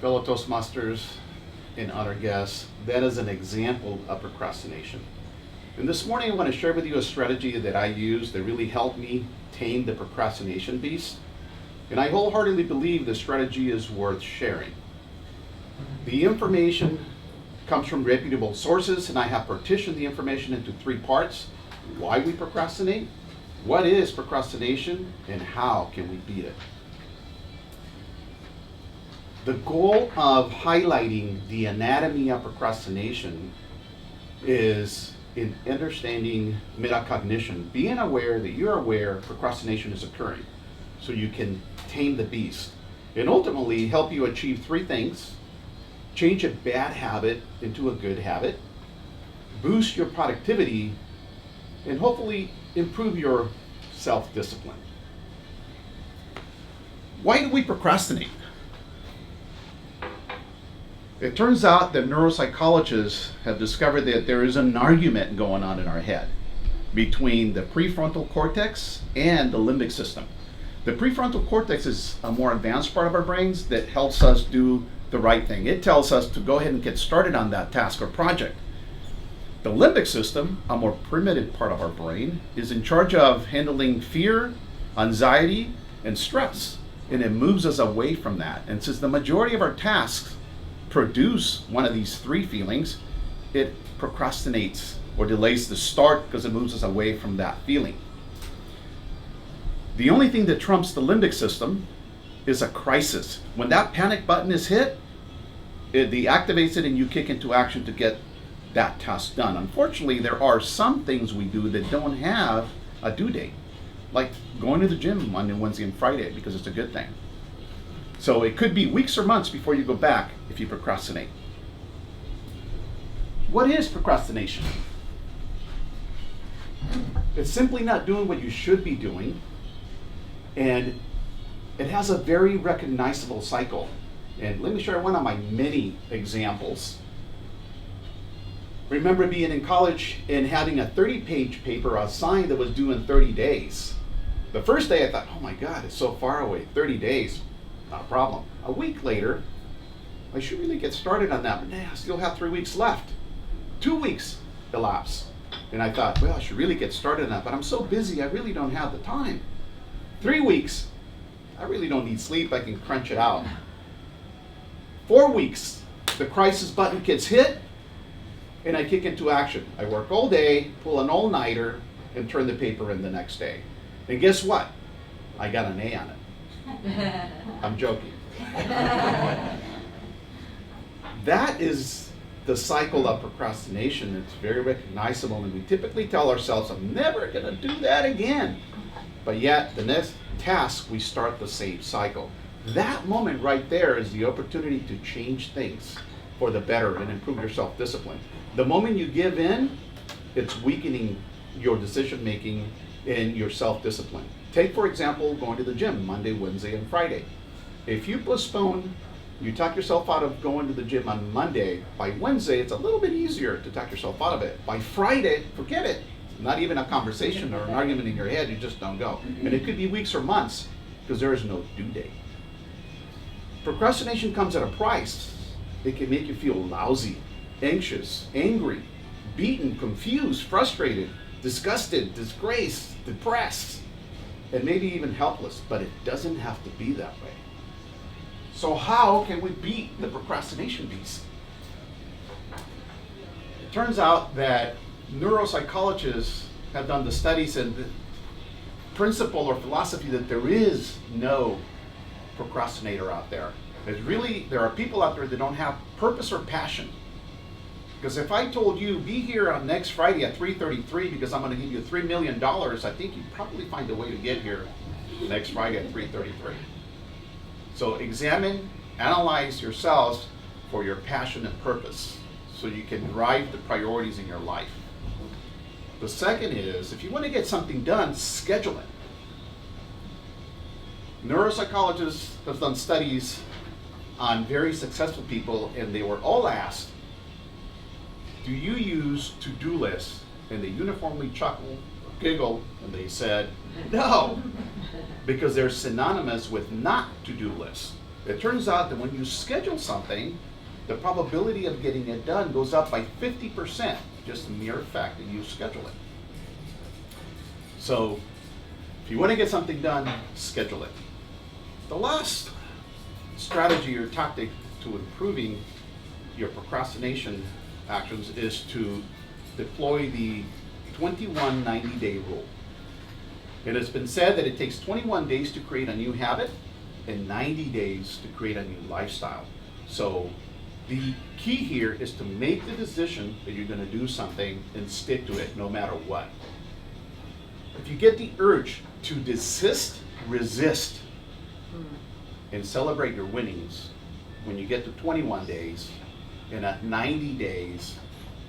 fellow Toastmasters and other guests, that is an example of procrastination. And this morning I want to share with you a strategy that I use that really helped me tame the procrastination beast. And I wholeheartedly believe this strategy is worth sharing. The information comes from reputable sources, and I have partitioned the information into three parts: why we procrastinate, what is procrastination, and how can we beat it. The goal of highlighting the anatomy of procrastination is in understanding metacognition, being aware that you're aware procrastination is occurring, so you can tame the beast, and ultimately help you achieve three things: change a bad habit into a good habit, boost your productivity, and hopefully improve your self-discipline. Why do we procrastinate? It turns out that neuropsychologists have discovered that there is an argument going on in our head between the prefrontal cortex and the limbic system. The prefrontal cortex is a more advanced part of our brains that helps us do the right thing. It tells us to go ahead and get started on that task or project. The limbic system, a more primitive part of our brain, is in charge of handling fear, anxiety, and stress, and it moves us away from that. And since the majority of our tasks produce one of these three feelings, it procrastinates or delays the start because it moves us away from that feeling. The only thing that trumps the limbic system is a crisis. When that panic button is hit, it deactivates it and you kick into action to get that task done. Unfortunately, there are some things we do that don't have a due date, like going to the gym Monday, Wednesday, and Friday because it's a good thing. So it could be weeks or months before you go back if you procrastinate. What is procrastination? It's simply not doing what you should be doing, and it has a very recognizable cycle. And let me share one of my many examples. Remember being in college and having a 30-page paper assigned that was due in 30 days. The first day I thought, oh my God, it's so far away, 30 days. Not a problem. A week later, I should really get started on that, but I still have 3 weeks left. 2 weeks elapsed, and I thought, well, I should really get started on that, but I'm so busy, I really don't have the time. 3 weeks, I really don't need sleep, I can crunch it out. 4 weeks, the crisis button gets hit, and I kick into action. I work all day, pull an all-nighter, and turn the paper in the next day. And guess what? I got an A on it. I'm joking. That is the cycle of procrastination. It's very recognizable, and we typically tell ourselves, I'm never going to do that again. But yet, the next task, we start the same cycle. That moment right there is the opportunity to change things for the better and improve your self-discipline. The moment you give in, it's weakening your decision-making and your self-discipline. Take, for example, going to the gym Monday, Wednesday, and Friday. If you postpone, you talk yourself out of going to the gym on Monday, by Wednesday, it's a little bit easier to talk yourself out of it. By Friday, forget it. Not even a conversation or an argument in your head, you just don't go. And it could be weeks or months because there is no due date. Procrastination comes at a price. It can make you feel lousy, anxious, angry, beaten, confused, frustrated, disgusted, disgraced, depressed, and maybe even helpless, but it doesn't have to be that way. So how can we beat the procrastination beast? It turns out that neuropsychologists have done the studies and the principle or philosophy that there is no procrastinator out there. There are people out there that don't have purpose or passion. Because if I told you, be here on next Friday at 3:33 because I'm going to give you $3 million, I think you'd probably find a way to get here next Friday at 3:33. So examine, analyze yourselves for your passion and purpose so you can drive the priorities in your life. The second is, if you want to get something done, schedule it. Neuropsychologists have done studies on very successful people, and they were all asked, do you use to-do lists? And they uniformly chuckled, giggled, and they said, no, because they're synonymous with not to-do lists. It turns out that when you schedule something, the probability of getting it done goes up by 50%, just the mere fact that you schedule it. So if you want to get something done, schedule it. The last strategy or tactic to improving your procrastination actions is to deploy the 21 90-day rule. It has been said that it takes 21 days to create a new habit and 90 days to create a new lifestyle. So the key here is to make the decision that you're going to do something and stick to it no matter what. If you get the urge to desist, resist, and celebrate your winnings when you get to 21 days, and at 90 days,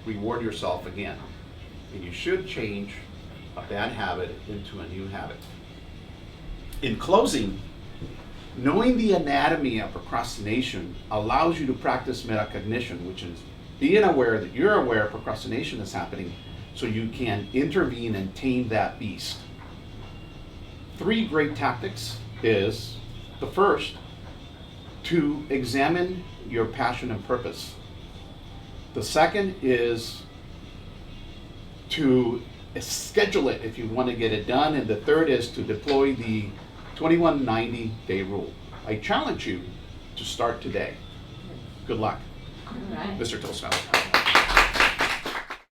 reward yourself again. And you should change a bad habit into a new habit. In closing, knowing the anatomy of procrastination allows you to practice metacognition, which is being aware that you're aware procrastination is happening so you can intervene and tame that beast. 3 great tactics is, the first, to examine your passion and purpose. The second is to schedule it if you want to get it done. And the third is to deploy the 21 90-day rule. I challenge you to start today. Good luck. All right. Mr. Toastmaster.